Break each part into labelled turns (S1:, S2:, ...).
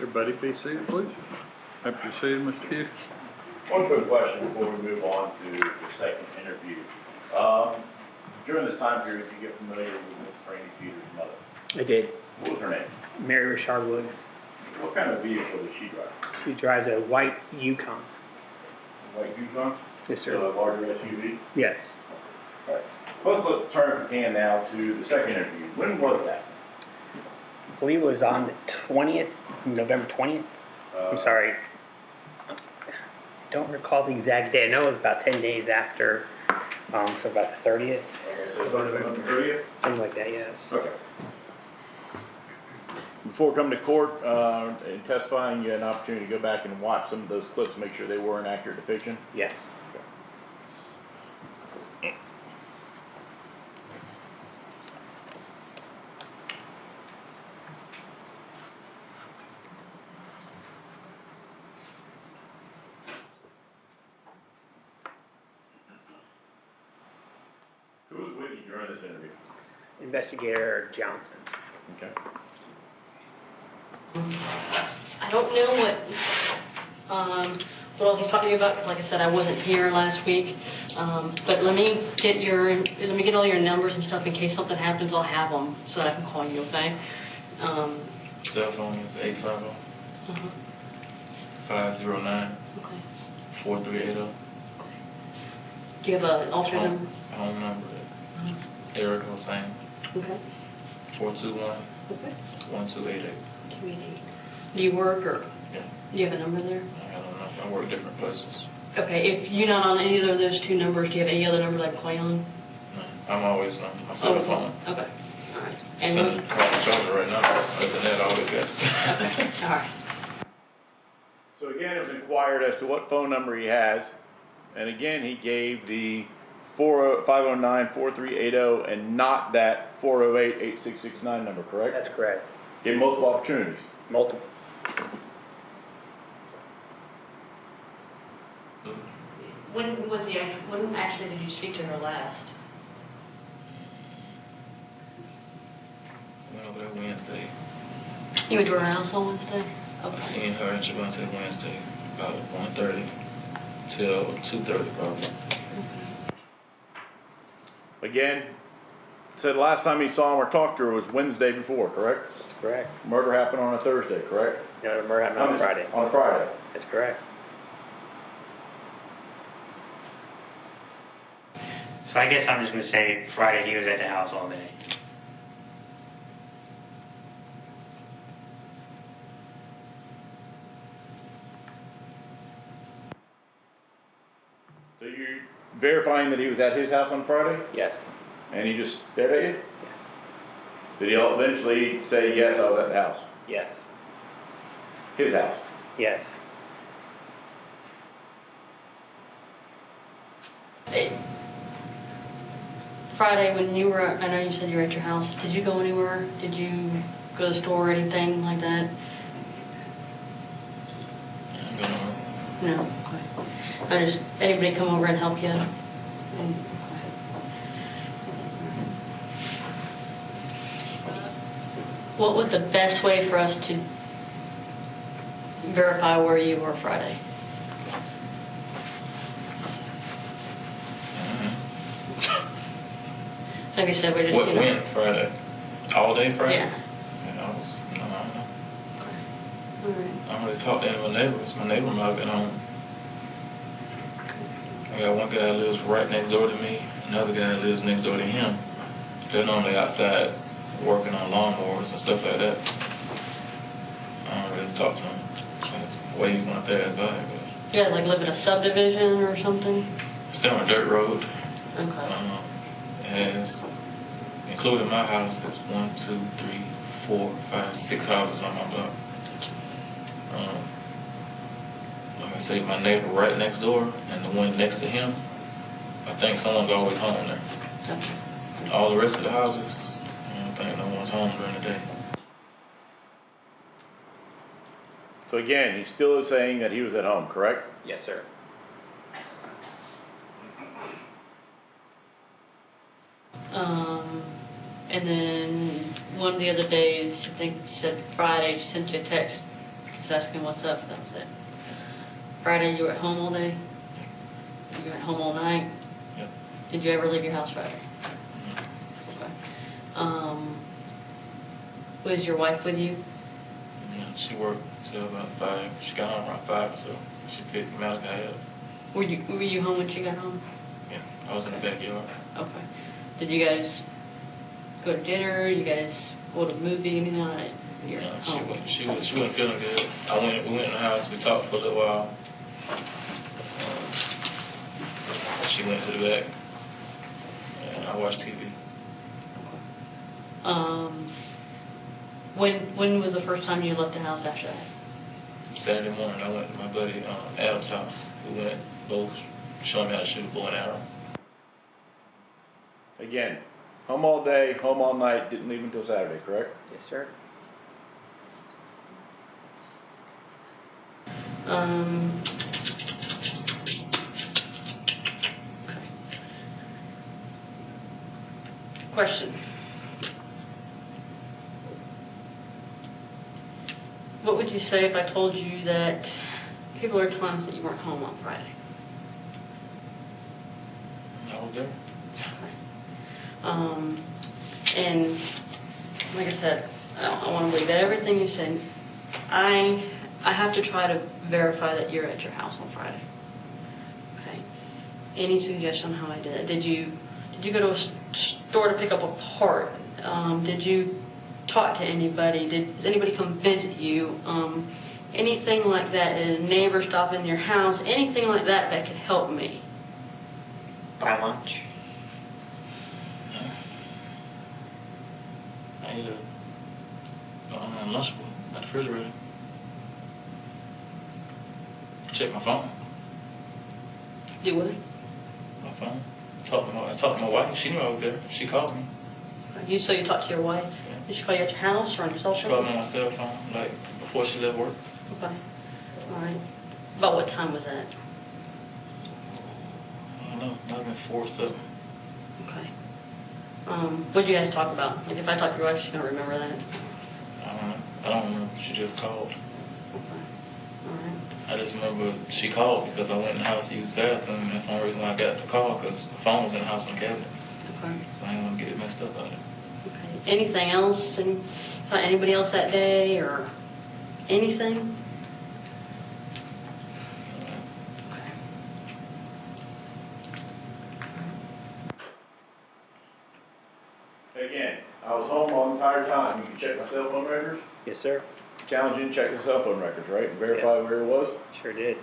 S1: Everybody be seated, please. Happy to see you, Mr. Hughes.
S2: One quick question before we move on to the second interview. During this time period, did you get familiar with Miss Franny Peters' mother?
S3: I did.
S2: What was her name?
S3: Mary Richard Williams.
S2: What kind of vehicle does she drive?
S3: She drives a white Yukon.
S2: White Yukon?
S3: Yes, sir.
S2: So a larger SUV?
S3: Yes.
S2: All right. Let's turn the can now to the second interview. When was that?
S3: I believe it was on the 20th, November 20th. I'm sorry. I don't recall the exact day. I know it was about 10 days after, so about the 30th.
S2: Okay, so it's November 30th?
S3: Something like that, yes.
S2: Okay. Before coming to court and testifying, you had an opportunity to go back and watch some of those clips to make sure they were an accurate depiction?
S3: Yes.
S2: Who was with you during this interview?
S3: Investigator Johnson.
S2: Okay.
S4: I don't know what all he's talking to you about, because like I said, I wasn't here last week. But let me get all your numbers and stuff in case something happens. I'll have them so that I can call you. Okay.
S5: Cell phone is 850 509
S4: Okay.
S5: 4380.
S4: Do you have an alternate number?
S5: Home number Eric Hossein
S4: Okay.
S5: 421
S4: Okay.
S5: 1288.
S4: Do you work or
S5: Yeah.
S4: do you have a number there?
S5: I don't know. I work different places.
S4: Okay. If you're not on either of those two numbers, do you have any other number I can call you on?
S5: No, I'm always on. I sit at home.
S4: Okay. All right.
S5: I'm sitting in the charger right now. Other than that, I always got.
S4: Okay. All right.
S2: So again, it was inquired as to what phone number he has, and again, he gave the 509-4380 and not that 408-8669 number, correct?
S3: That's correct.
S2: Gave multiple opportunities.
S3: Multiple.
S4: When actually did you speak to her last?
S5: Went over there Wednesday.
S4: You went to her house on Wednesday?
S5: I
S4: Okay.
S5: seen her in Javante Wednesday about 1:30 till 2:30 probably.
S2: Again, said the last time he saw him or talked to her was Wednesday before, correct?
S3: That's correct.
S2: Murder happened on a Thursday, correct?
S3: No, the murder happened on Friday.
S2: On Friday.
S3: That's correct.
S6: So I guess I'm just going to say Friday he was at the house all day.
S2: So you're verifying that he was at his house on Friday?
S3: Yes.
S2: And he just stared at you?
S3: Yes.
S2: Did he eventually say, yes, I was at the house?
S3: Yes.
S2: His house?
S3: Yes.
S4: Friday when you were, I know you said you were at your house. Did you go anywhere? Did you go to the store or anything like that?
S5: I'm going home.
S4: No. Okay. Anybody come over and help you? What would the best way for us to verify where you were Friday? Like I said, we just
S5: What, when? Friday? All day Friday?
S4: Yeah.
S5: Yeah, I was, no, I don't know.
S4: All right.
S5: I don't really talk to any of my neighbors. My neighbor might have been home. I got one guy that lives right next door to me, another guy that lives next door to him. They're normally outside working on lawnmowers and stuff like that. I don't really talk to them. That's the way you want to pass by. But
S4: You guys like live in a subdivision or something?
S5: it's still on a dirt road.
S4: Okay.
S5: It has, including my house, is 1, 2, 3, 4, 5, 6 houses on my block. Like I say, my neighbor right next door and the one next to him, I think someone's always home there.
S4: Gotcha.
S5: All the rest of the houses, I don't think no one's home during the day.
S2: So again, he still is saying that he was at home, correct?
S3: Yes, sir.
S4: And then one of the other days, I think you said Friday, she sent you a text Just asking what's up, that was it. Friday, you were at home all day? You were at home all night?
S5: Yep.
S4: Did you ever leave your house Friday? Okay. Was your wife with you?
S5: Yeah, she worked till about 5. She got home around 5, so she picked Malachi up.
S4: Were you home when she got home?
S5: Yeah, I was in the backyard.
S4: Okay. Did you guys go to dinner? You guys go to a movie? Anything like that? You're
S5: No,
S4: home.
S5: she wasn't feeling good. We went in the house, we talked for a little while. She went to the back, and I watched TV.
S4: When was the first time you left the house after that?
S5: Saturday morning, I went to my buddy Adam's house. We went both showing me how to shoot a bow and arrow.
S2: Again, home all day, home all night, didn't leave until Saturday, correct?
S3: Yes, sir.
S4: Okay. Question. What would you say if I told you that people are telling us that you weren't home on Friday?
S5: I was there.
S4: And like I said, I want to believe everything you said. I have to try to verify that you're at your house on Friday. Okay. Any suggestion on how I did that? Did you go to a store to pick up a part? Did you talk to anybody? Did anybody come visit you? Anything like that? A neighbor stop in your house? Anything like that that could help me?
S6: Buy lunch.
S5: I ate a Lunchable at the refrigerator. Check my phone.
S4: Do what?
S5: My phone. I talked to my wife. She knew I was there. She called me.
S4: So you talked to your wife?
S5: Yeah.
S4: Did she call you at your house or on your cell
S5: She called me
S4: phone?
S5: on my cell phone, like before she left work.
S4: Okay. All right. About what time was that?
S5: I don't know. Might have been 4 or 7.
S4: Okay. What did you guys talk about? Like if I talk to your wife, she's gonna remember that.
S5: I don't know. I don't remember. She just called.
S4: Okay. All right.
S5: I just remember she called because I went in the house to use the bathroom, and that's the only reason why I got the call, because the phone was in the house in the cabinet.
S4: Okay.
S5: So I didn't want to get it messed up out of it.
S4: Okay. Anything else? And anybody else that day or anything? Okay.
S2: Again, I was home all the entire time. You can check my cell phone records.
S3: Yes, sir.
S2: Challenge you to check the cell phone records, right? And verify where it was.
S3: Sure did.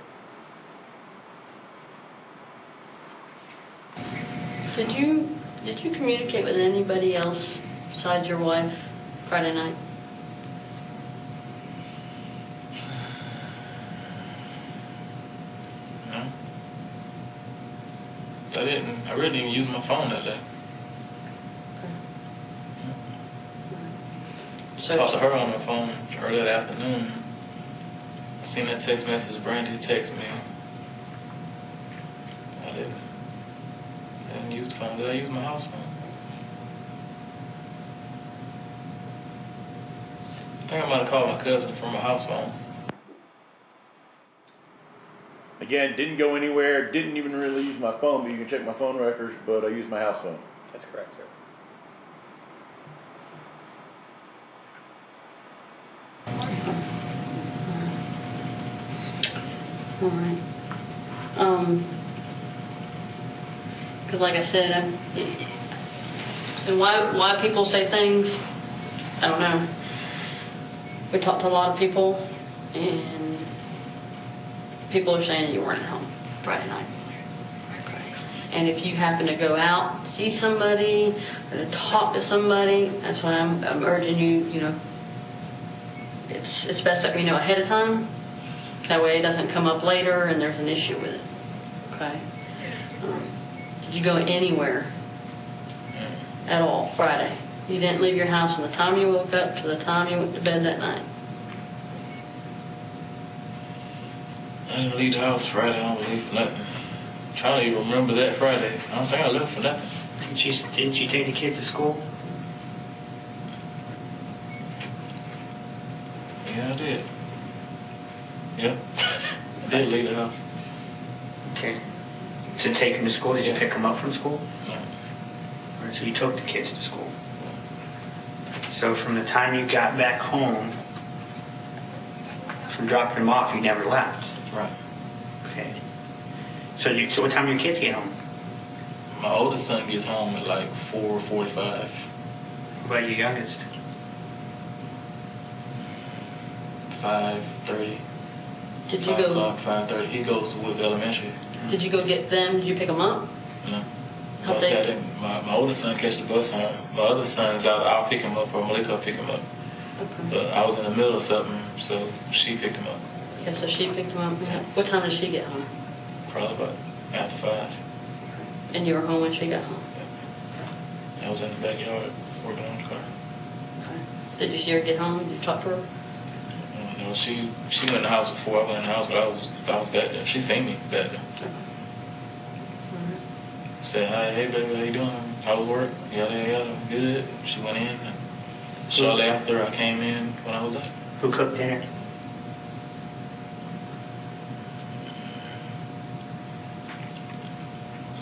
S4: Did you communicate with anybody else besides your wife Friday night?
S5: No. I really didn't use my phone that day. Talked to her on the phone early that afternoon. I seen that text message Brandy text me. I didn't use the phone. Did I use my house phone? I think I might have called my cousin from my house phone.
S2: Again, didn't go anywhere. Didn't even really use my phone, but you can check my phone records. But I used my house phone.
S3: That's correct, sir.
S4: All right. Because like I said, and why people say things, I don't know. We talked to a lot of people, and people are saying that you weren't at home Friday night. Okay. And if you happen to go out, see somebody, or to talk to somebody, that's why I'm urging you. You know, it's best that we know ahead of time. That way it doesn't come up later and there's an issue with it. Okay? Did you go anywhere at all Friday? You didn't leave your house from the time you woke up to the time you went to bed that night?
S5: I didn't leave the house Friday. I don't leave for nothing. I'm trying to even remember that Friday. I don't think I left for nothing.
S6: Didn't she take the kids to school?
S5: Yeah, I did. Yeah. I did leave the house.
S6: Okay. To take them to school, did you pick them up from school?
S5: No.
S6: All right, so you took the kids to school. So from the time you got back home, from dropping them off, you never left.
S5: Right.
S6: Okay. So what time do your kids get home?
S5: My oldest son gets home at like 4:45.
S6: What about your youngest?
S5: 5:30.
S4: Did you
S5: 5
S4: go?
S5: o'clock, 5:30. He goes to Wood Elementary.
S4: Did you go get them? Did you pick them up?
S5: No.
S4: How'd
S5: So I
S4: they-
S5: didn't. My oldest son catch the bus home. My other son's out. I'll pick him up, or Malika pick him up.
S4: Okay.
S5: But I was in the middle of something, so she picked him up.
S4: Okay, so she picked them up. Yeah. What time did she get home?
S5: Probably about after 5.
S4: And you were home when she got home.
S5: I was in the backyard working on the car.
S4: Okay. Did you see her get home? Did you talk to her?
S5: You know, she went in the house before I went in the house, but I was back there. She seen me back there.
S4: Okay.
S5: Said, hi, hey baby, how you doing? How was work? Yada yada, good. She went in. And shortly after, I came in when I was there.
S6: Who cooked dinner?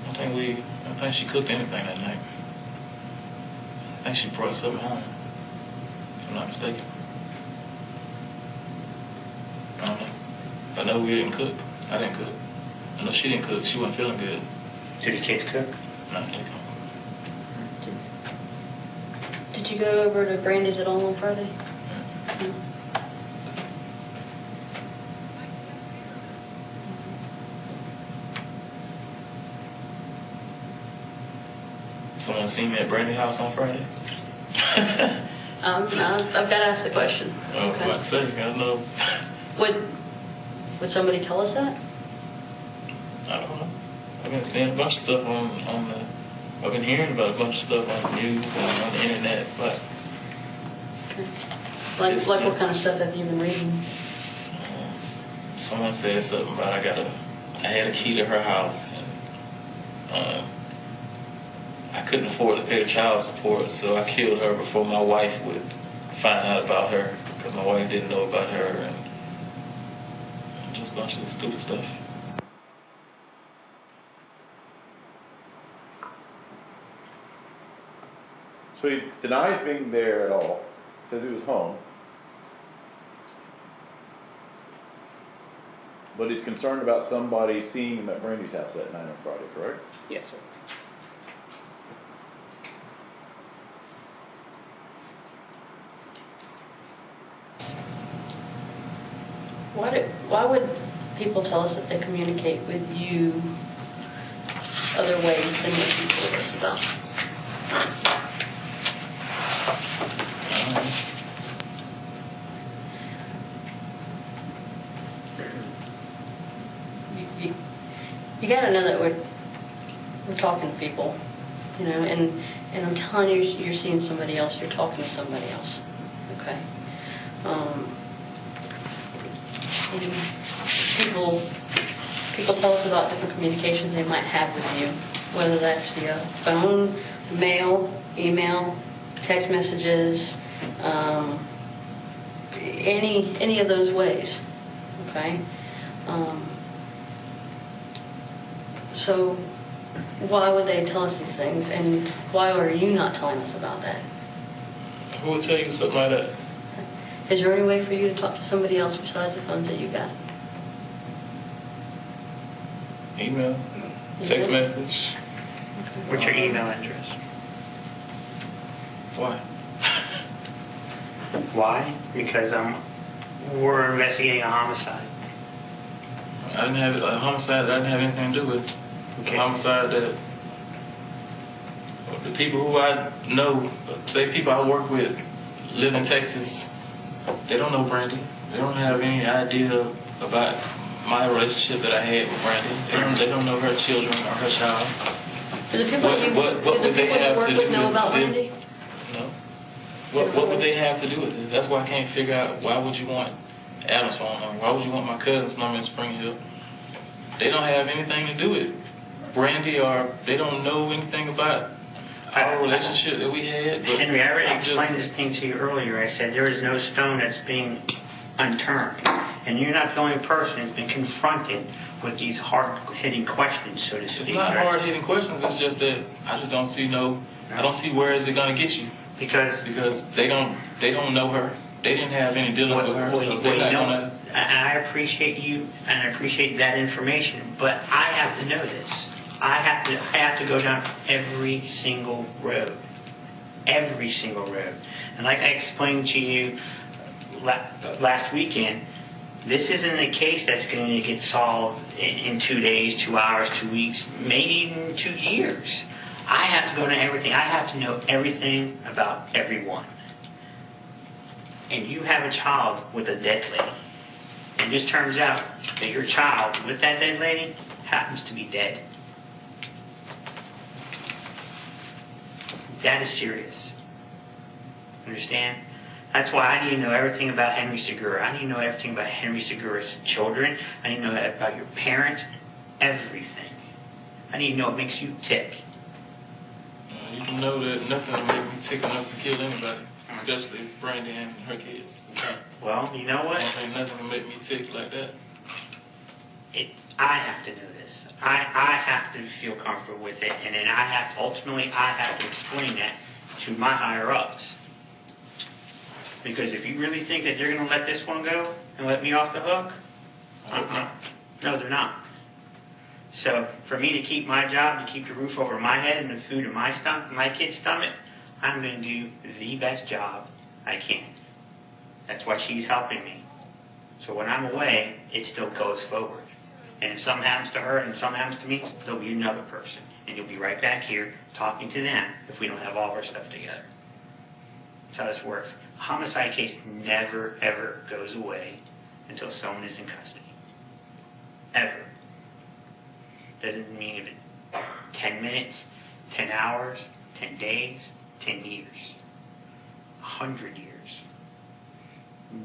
S5: I don't think she cooked anything that night. I think she brought something home, if I'm not mistaken. I don't know. I know we didn't cook. I didn't cook. I know she didn't cook. She wasn't feeling good.
S6: Did the kids cook?
S5: No, I didn't cook.
S4: Did you go over to Brandy's at all on Friday? No.
S5: Someone seen me at Brandy's house on Friday?
S4: I've got to ask the question.
S5: I was about to say, I don't know.
S4: Would somebody tell us that?
S5: I don't know. I've been seeing a bunch of stuff on the. I've been hearing about a bunch of stuff on the news and on the internet, but
S4: Okay. Like what kind of stuff have you been reading?
S5: someone said something about I had a key to her house, and I couldn't afford to pay the child support, so I killed her before my wife would find out about her, because my wife didn't know about her, and just a bunch of stupid stuff.
S2: So he denies being there at all, says he was home. But he's concerned about somebody seeing him at Brandy's house that night on Friday, correct?
S3: Yes, sir.
S4: Why would people tell us that they communicate with you other ways than what you told us about? You got to know that we're talking to people, you know, and I'm telling you, you're seeing somebody else, you're talking to somebody else, okay? And people tell us about different communications they might have with you, whether that's via phone, mail, email, text messages, any of those ways, okay? So why would they tell us these things, and why are you not telling us about that?
S5: Who would tell you something like that?
S4: Is there any way for you to talk to somebody else besides the phones that you got?
S5: Email, text message.
S6: What's your email address?
S5: Why?
S6: Why? Because we're investigating a homicide.
S5: I didn't have a homicide that I didn't have anything to do with.
S6: Okay.
S5: A homicide that the people who I know, say people I work with, live in Texas, they don't know Brandy. They don't have any idea about my relationship that I had with Brandy. They don't know her children or her child.
S4: Do the people you work with know about
S5: this?
S4: Brandy?
S5: No. What would they have to do with it? That's why I can't figure out, why would you want Adam's phone number? Why would you want my cousin's number in Spring Hill? They don't have anything to do with Brandy, or they don't know anything about our relationship that we had. But
S6: Henry, I already
S5: I'm just-
S6: explained this thing to you earlier. I said there is no stone that's being unturned. And you're not the only person who's been confronted with these hard-hitting questions, so to speak.
S5: It's not
S6: right?
S5: hard-hitting questions. It's just that I just don't see I don't see where is it going to get you.
S6: Because
S5: They don't know her. They didn't have any dealings with her, so they're not going to.
S6: I appreciate you, and I appreciate that information, but I have to know this. I have to go down every single road. Every single road. And like I explained to you last weekend, this isn't a case that's going to get solved in 2 days, 2 hours, 2 weeks, maybe even 2 years. I have to go to everything. I have to know everything about everyone. And you have a child with a dead lady. And it just turns out that your child with that dead lady happens to be dead. That is serious. Understand? That's why I need to know everything about Henry Segura. I need to know everything about Henry Segura's children. I need to know about your parents. Everything. I need to know what makes you tick.
S5: You can know that nothing will make me tick enough to kill anybody, especially Brandy and her kids.
S6: Well, you know what?
S5: I don't think nothing will make me tick like that.
S6: I have to know this. I have to feel comfortable with it, and then ultimately I have to explain that to my higher ups. Because if you really think that they're going to let this one go and let me off the hook, no, they're not. So for me to keep my job, to keep the roof over my head and the food in my stomach, my kid's stomach, I'm going to do the best job I can. That's why she's helping me. So when I'm away, it still goes forward. And if something happens to her and something happens to me, there'll be another person. And you'll be right back here talking to them if we don't have all of our stuff together. That's how this works. A homicide case never, ever goes away until someone is in custody. Ever. Doesn't mean if it's 10 minutes, 10 hours, 10 days, 10 years, 100 years.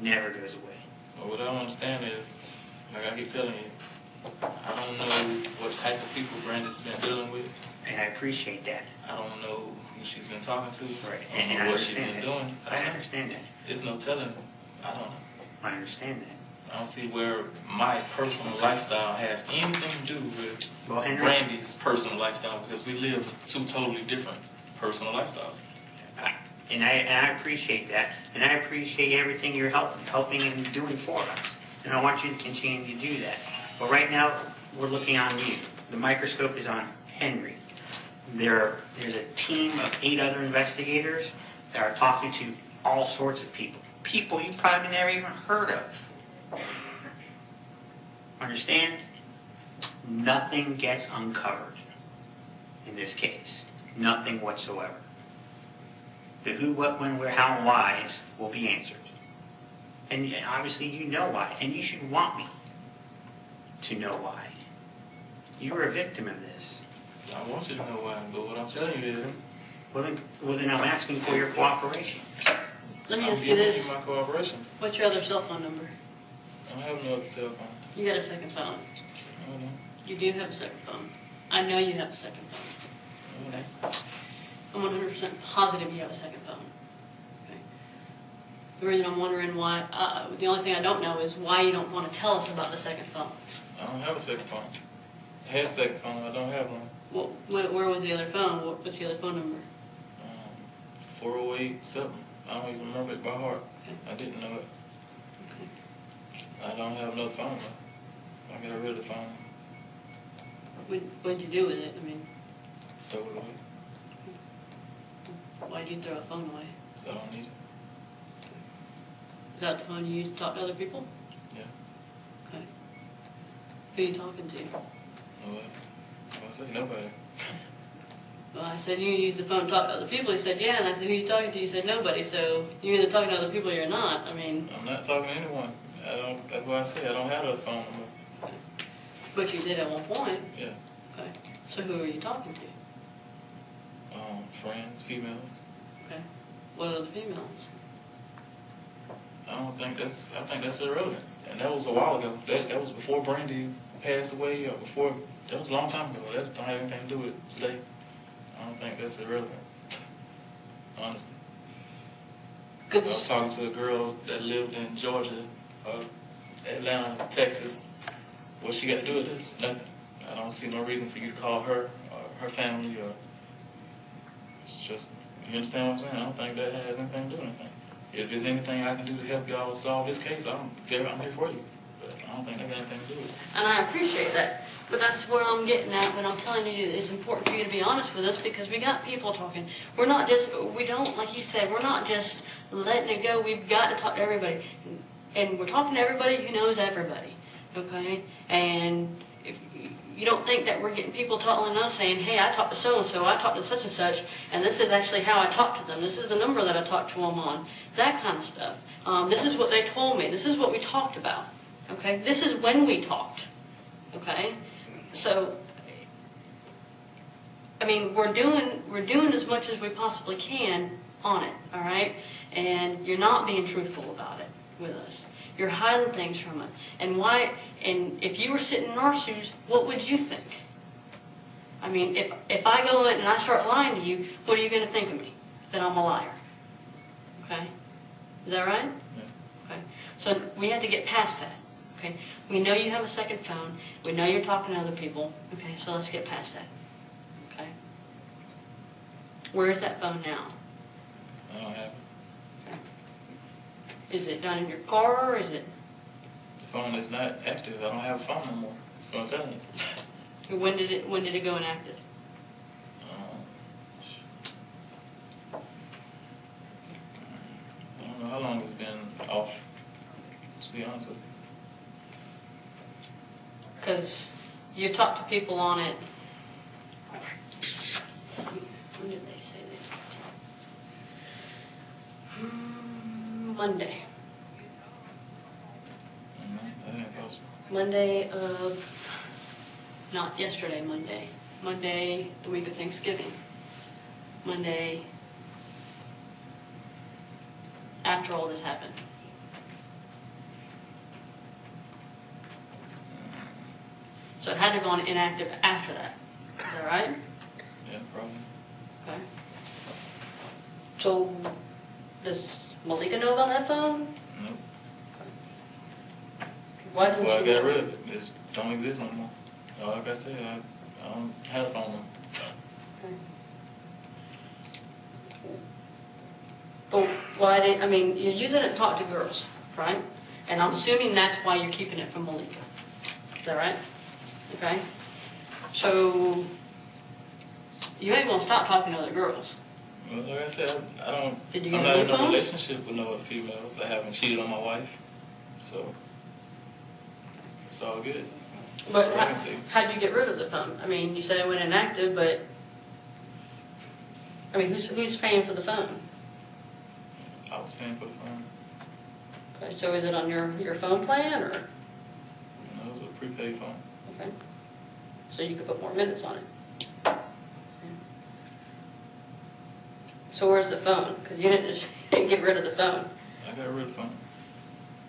S6: Never goes away.
S5: Well, what I don't understand is, like I keep telling you, I don't know what type of people Brandy's been dealing with.
S6: And I appreciate that.
S5: I don't know who she's been talking to.
S6: Right.
S5: I don't know what she's been doing.
S6: I understand that.
S5: There's no telling. I don't know.
S6: I understand that.
S5: I don't see where my personal lifestyle has anything to do with Brandy's personal lifestyle, because we live two totally different personal lifestyles.
S6: And I appreciate that. And I appreciate everything you're helping and doing for us. And I want you to continue to do that. But right now, we're looking on you. The microscope is on Henry. There's a team of 8 other investigators that are talking to all sorts of people. People you've probably never even heard of. Understand? Nothing gets uncovered in this case. Nothing whatsoever. The who, what, when, where, how, and whys will be answered. And obviously you know why. And you should want me to know why. You were a victim of this.
S5: I want you to know why, but what I'm telling you is...
S6: Well then I'm asking for your cooperation.
S4: Let me ask you this.
S5: I'm giving you my cooperation.
S4: What's your other cell phone number?
S5: I don't have no other cell phone.
S4: You got a second phone.
S5: I don't know.
S4: You do have a second phone. I know you have a second phone. Okay. I'm 100% positive you have a second phone. Okay. The reason I'm wondering why, the only thing I don't know is why you don't want to tell us about the second phone.
S5: I don't have a second phone. I had a second phone, I don't have one.
S4: Well, where was the other phone? What's the other phone number?
S5: 408 something. I don't even remember it by heart.
S4: Okay.
S5: I didn't know it.
S4: Okay.
S5: I don't have another phone though. I got rid of the phone.
S4: What'd you do with it? I mean,
S5: Throw it away.
S4: why'd you throw a phone away?
S5: Because I don't need it.
S4: Is that the phone you use to talk to other people?
S5: Yeah.
S4: Okay. Who are you talking to?
S5: Nobody. I said nobody.
S4: Well, I said, you use the phone to talk to other people. He said, yeah. And I said, who are you talking to? He said, nobody. So you're either talking to other people or you're not. I mean...
S5: I'm not talking to anyone. I don't. That's why I say I don't have those phone number.
S4: Okay. But you did at one point.
S5: Yeah.
S4: Okay. So who are you talking to?
S5: Friends, females.
S4: Okay. What are the females?
S5: I think that's irrelevant. And that was a while ago. That was before Brandy passed away, or before. That was a long time ago. That don't have anything to do with today. I don't think that's irrelevant. Honestly. I was talking to a girl that lived in Georgia Atlanta, Texas. What she got to do with this? Nothing. I don't see no reason for you to call her or her family or. It's just, you understand what I'm saying? I don't think that has anything to do with anything. If there's anything I can do to help y'all solve this case, I'm here for you. But I don't think that got anything to do with it.
S4: And I appreciate that. But that's where I'm getting at. But I'm telling you, it's important for you to be honest with us because we got people talking. We're not just, we don't, like he said, we're not just letting it go. We've got to talk to everybody. And we're talking to everybody who knows everybody. Okay? And if you don't think that we're getting people telling us saying, hey, I talked to so-and-so, I talked to such and such, and this is actually how I talked to them. This is the number that I talked to them on. That kind of stuff. This is what they told me. This is what we talked about. Okay? This is when we talked. Okay? So, I mean, we're doing as much as we possibly can on it, all right? And you're not being truthful about it with us. You're hiding things from us. And why? And if you were sitting in our shoes, what would you think? I mean, if I go in and I start lying to you, what are you going to think of me? That I'm a liar. Okay? Is that right?
S5: Yeah.
S4: Okay. So we have to get past that. Okay? We know you have a second phone. We know you're talking to other people. Okay, so let's get past that. Okay? Where is that phone now?
S5: I don't have it.
S4: Okay. Is it down in your car or is it?
S5: The phone is not active. I don't have a phone no more. So I'm telling you.
S4: When did it go inactive?
S5: I don't know how long it's been off, to be honest with you.
S4: Because you talked to people on it. When did they say they talked to you? Monday.
S5: That ain't possible.
S4: Monday of, not yesterday, Monday. Monday, the week of Thanksgiving. Monday, after all this happened. So it had to have gone inactive after that. Is that right?
S5: Yeah, probably.
S4: Okay. So, does Malika know about that phone?
S5: Nope.
S4: Why
S5: That's
S4: doesn't
S5: why I
S4: she
S5: got
S4: know?
S5: rid of it. It don't exist no more. Like I said, I don't have a phone number.
S4: Okay. But why didn't, I mean, you're using it to talk to girls, right? And I'm assuming that's why you're keeping it from Malika. Is that right? Okay. So, you ain't gonna stop talking to other girls.
S5: Well, like I said, I don't.
S4: Did you get
S5: I'm
S4: a
S5: not
S4: new
S5: in a
S4: phone?
S5: relationship with no other females. I haven't cheated on my wife, so it's all good.
S4: But
S5: I can see.
S4: how'd you get rid of the phone? I mean, you said it went inactive, but I mean, who's paying for the phone?
S5: I was paying for the phone.
S4: Okay, so is it on your phone plan or?
S5: It was a prepaid phone.
S4: Okay. So you could put more minutes on it. So where's the phone? Because you didn't get rid of the phone.
S5: I got rid of the phone.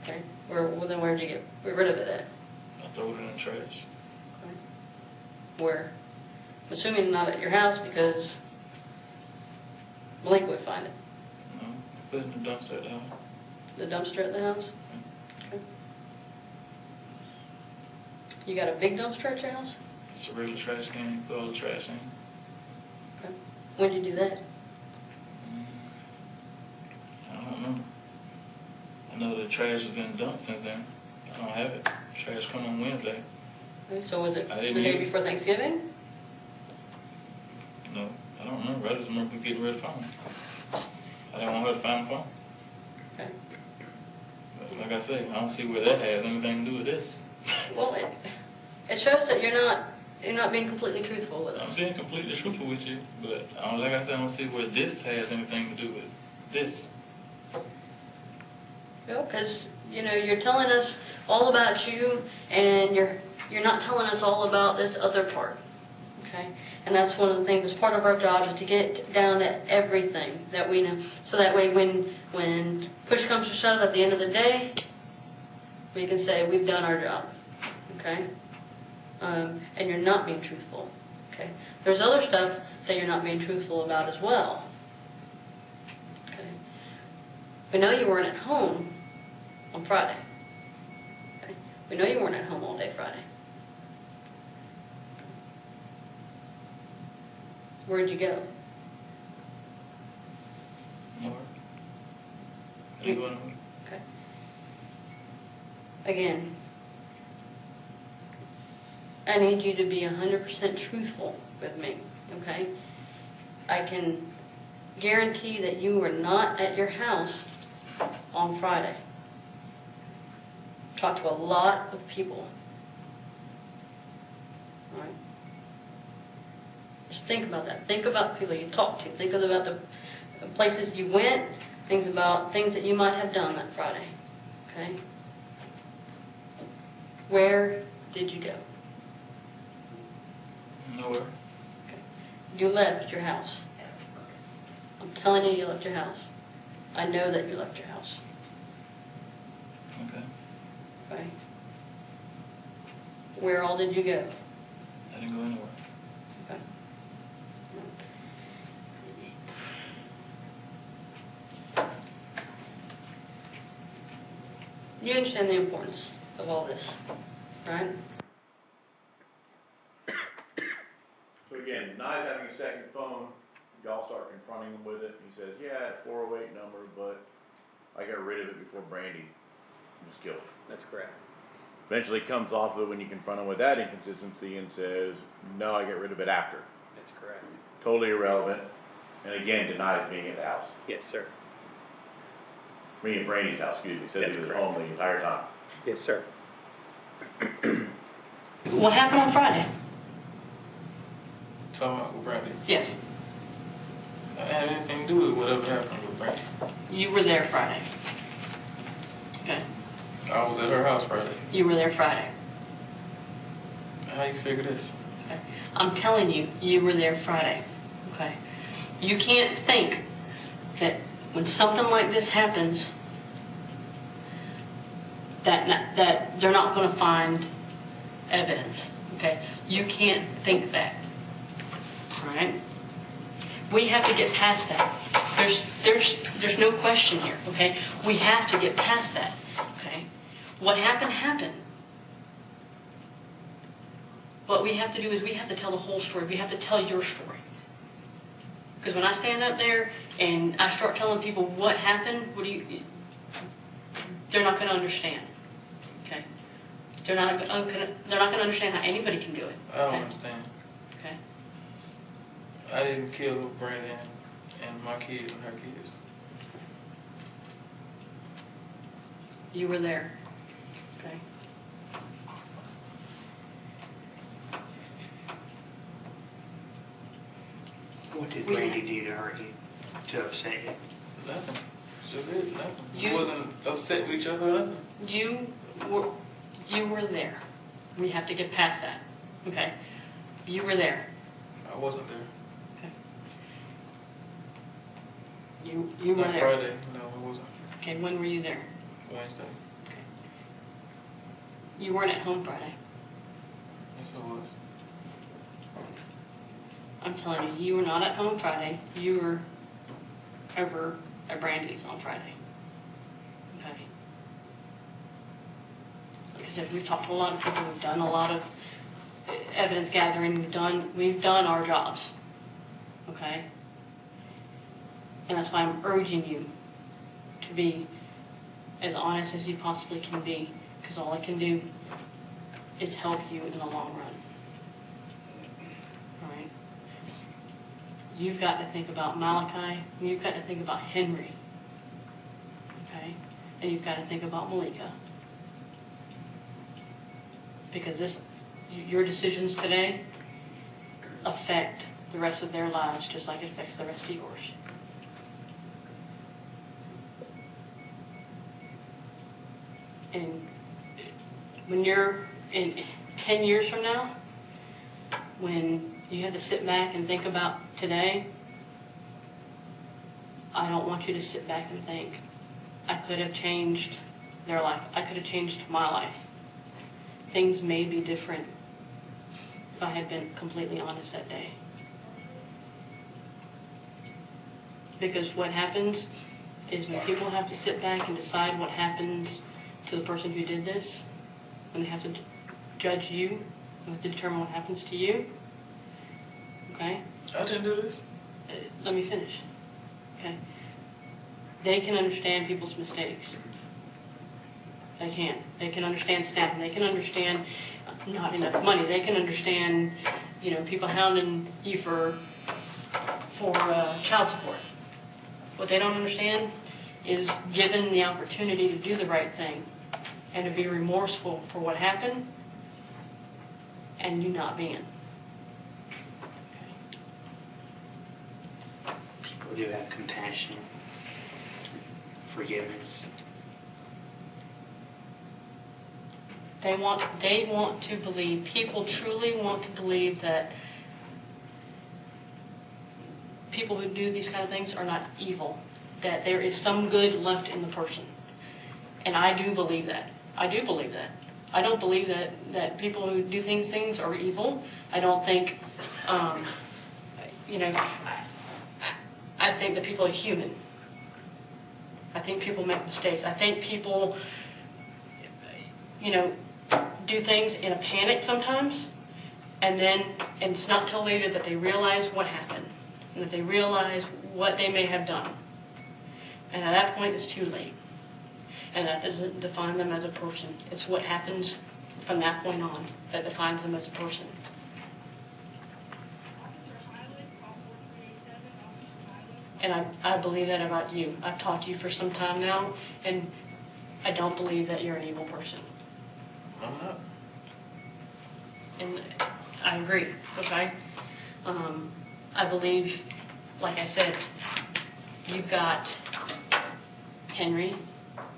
S4: Okay. Then where did you get rid of it at?
S5: I threw it in the trash.
S4: Okay. Where? I'm assuming not at your house because Blake would find it.
S5: No, put it in the dumpster at the house.
S4: The dumpster at the house? Okay. You got a big dumpster at your house?
S5: It's a regular trash can. You put all the trash in.
S4: Okay. When did you do that?
S5: I don't remember. I know the trash has been dumped since then. I don't have it. Trash come on Wednesday.
S4: Okay. So was it
S5: I
S4: the
S5: didn't
S4: day
S5: use-
S4: before Thanksgiving?
S5: No, I don't remember. I just remember getting rid of the phone. I didn't want her to find the phone.
S4: Okay.
S5: But like I say, I don't see where that has anything to do with this.
S4: Well, it shows that you're not being completely truthful with
S5: I'm
S4: us.
S5: being completely truthful with you, but like I said, I don't see where this has anything to do with this.
S4: Because you're telling us all about you, and you're not telling us all about this other part. Okay, and that's one of the things. That's part of our job is to get down to everything that we know, so that way when push comes to shove at the end of the day, we can say we've done our job. Okay, and you're not being truthful. Okay, there's other stuff that you're not being truthful about as well. Okay, we know you weren't at home on Friday. Okay. We know you weren't at home all day Friday. Where'd you go?
S5: Nowhere. I didn't go anywhere.
S4: Okay. Again, I need you to be 100% truthful with me, okay? I can guarantee that you were not at your house on Friday. Talked to a lot of people. All right? Just think about that. Think about the people you talked to. Think about the places you went. Think about things that you might have done that Friday. Okay? Where did you go?
S5: Nowhere.
S4: You left your house. I'm telling you, you left your house. I know that you left your house.
S5: Okay.
S4: Okay? Where all did you go?
S5: I didn't go anywhere.
S4: Okay. You understand the importance of all this, right?
S2: So again, Nye's having a second phone, y'all start confronting him with it, he says, yeah, it's 408 number, but I got rid of it before Brandy was killed.
S3: That's correct.
S2: Eventually comes off of it when you confront him with that inconsistency and says, no, I got rid of it after.
S3: That's correct.
S2: Totally irrelevant, and again denies being at the house.
S3: Yes, sir.
S2: Me and Brandy's house, excuse me, said
S3: That's
S2: he was at
S3: correct.
S2: home the entire time.
S3: Yes, sir.
S4: What happened on Friday?
S5: Talking about with Brandy.
S4: Yes.
S5: I didn't have anything to do with whatever happened with Brandy.
S4: You were there Friday. Okay.
S5: I was at her house Friday.
S4: You were there Friday.
S5: How you figure this?
S4: Okay. I'm telling you, you were there Friday. Okay. You can't think that when something like this happens, that they're not going to find evidence. Okay. You can't think that. All right. We have to get past that. There's no question here. Okay. We have to get past that. Okay. What happened happened. What we have to do is we have to tell the whole story. We have to tell your story. Because when I stand up there and I start telling people what happened, they're not going to understand. Okay? They're not going to understand how anybody can do it.
S5: I don't
S4: Okay?
S5: understand.
S4: Okay?
S5: I didn't kill Brandy and my kid and her kids.
S4: You were there. Okay?
S6: What did Brandy do to hurt you, to upset you?
S5: Nothing. Just it. Nothing.
S4: You-
S5: We wasn't upset with each other or nothing.
S4: You were there. We have to get past that. Okay? You were there.
S5: I wasn't there.
S4: Okay? You were
S5: On
S4: there.
S5: Friday. No, I wasn't.
S4: Okay, when were you there?
S5: Wednesday.
S4: Okay. You weren't at home Friday.
S5: Yes, I was.
S4: I'm telling you, you were not at home Friday. You were over at Brandy's on Friday. Okay. Like I said, we've talked to a lot of people. We've done a lot of evidence gathering. We've done our jobs. Okay. And that's why I'm urging you to be as honest as you possibly can be, because all it can do is help you in the long run. All right. You've got to think about Malachi, and you've got to think about Henry, okay? And you've got to think about Malika. Because your decisions today affect the rest of their lives just like it affects the rest of yours. And when you're in 10 years from now, when you have to sit back and think about today, I don't want you to sit back and think, I could have changed their life. I could have changed my life. Things may be different if I had been completely honest that day. Because what happens is when people have to sit back and decide what happens to the person who did this, when they have to judge you, and have to determine what happens to you, okay?
S5: I didn't do this.
S4: Let me finish, okay? They can understand people's mistakes. They can. They can understand snapping. They can understand not enough money. They can understand, people hounding you for child support. What they don't understand is given the opportunity to do the right thing and to be remorseful for what happened and you not being.
S6: People do have compassion, forgiveness.
S4: They want to believe, people truly want to believe that people who do these kind of things are not evil, that there is some good left in the person. And I do believe that. I do believe that. I don't believe that people who do things are evil. I don't think, I think that people are human. I think people make mistakes. I think people, do things in a panic sometimes, and it's not till later that they realize what happened, and that they realize what they may have done. And at that point, it's too late. And that doesn't define them as a person. It's what happens from that point on that defines them as a person. And I believe that about you. I've talked to you for some time now, and I don't believe that you're an evil person.
S5: I'm not.
S4: And I agree, okay? I believe, like I said, you've got Henry,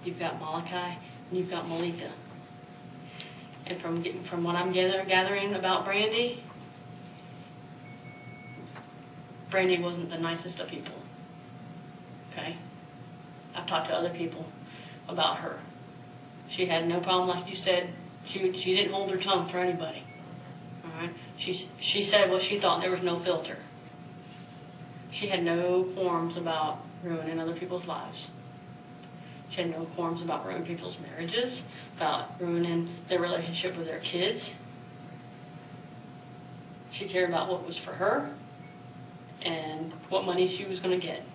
S4: you've got Malachi, and you've got Malika. And from what I'm gathering about Brandy wasn't the nicest of people, okay? I've talked to other people about her. She had no problem, like you said, she didn't hold her tongue for anybody. All right? She said what she thought. There was no filter. She had no qualms about ruining other people's lives. She had no qualms about ruining people's marriages, about ruining their relationship with their kids. She cared about what was for her and what money she was going to get.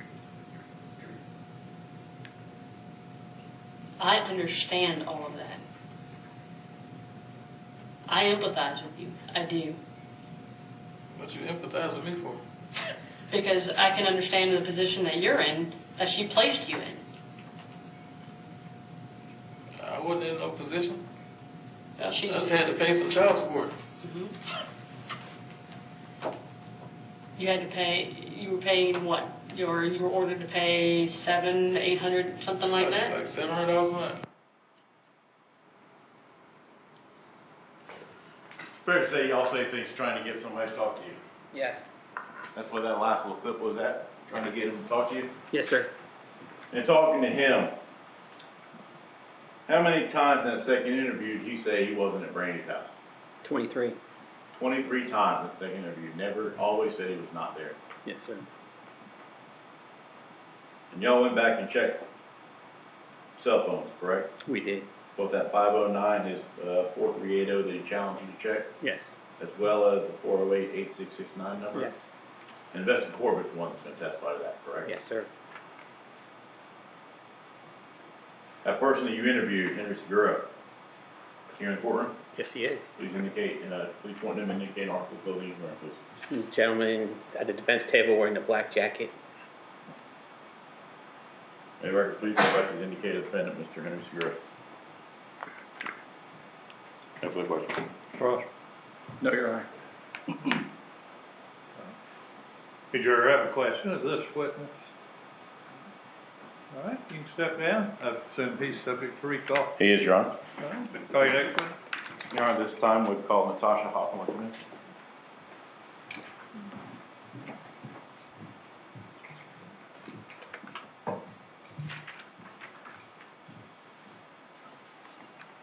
S4: I understand all of that. I empathize with you. I do.
S5: What you empathize with me for?
S4: Because I can understand the position that you're in, that she placed you in.
S5: I wasn't in no position.
S4: Well,
S5: I just had to pay some child support.
S4: Mm-hmm. You were paying what? You were ordered to pay $700, $800, something like that?
S5: Like $700 a month.
S2: Fair to say, y'all say things trying to get somebody to talk to you.
S3: Yes.
S2: That's what that last little clip was at, trying to get him to talk to you.
S3: Yes, sir.
S2: And talking to him, how many times in that second interview did he say he wasn't at Brandy's house?
S3: 23.
S2: 23 times in the second interview. Never, always said he was not there.
S3: Yes, sir.
S2: And y'all went back and checked cell phones, correct?
S3: We did.
S2: Both that 509, his 4380 that he challenged you to check,
S3: Yes.
S2: as well as the 408-8669 number?
S3: Yes.
S2: And Investigator Corbett's the one that's going to testify to that, correct?
S3: Yes, sir.
S2: That person that you interviewed, Henry Segura, is here in the courtroom?
S3: Yes, he is.
S2: Please indicate, please point him and indicate article of clothing he's wearing, please.
S3: Gentleman at the defense table wearing the black jacket.
S2: May the record please reflect as indicated defendant, Mr. Henry Segura. No further questions.
S1: Ross? No, you're right.
S7: Did you ever have a question?
S1: Who is this witness? All right, you can step down. I assume he's subject to recall.
S2: He is, Your Honor.
S1: All right, call your next witness.
S2: Your Honor, this time we call Natasha Hoffman to come in.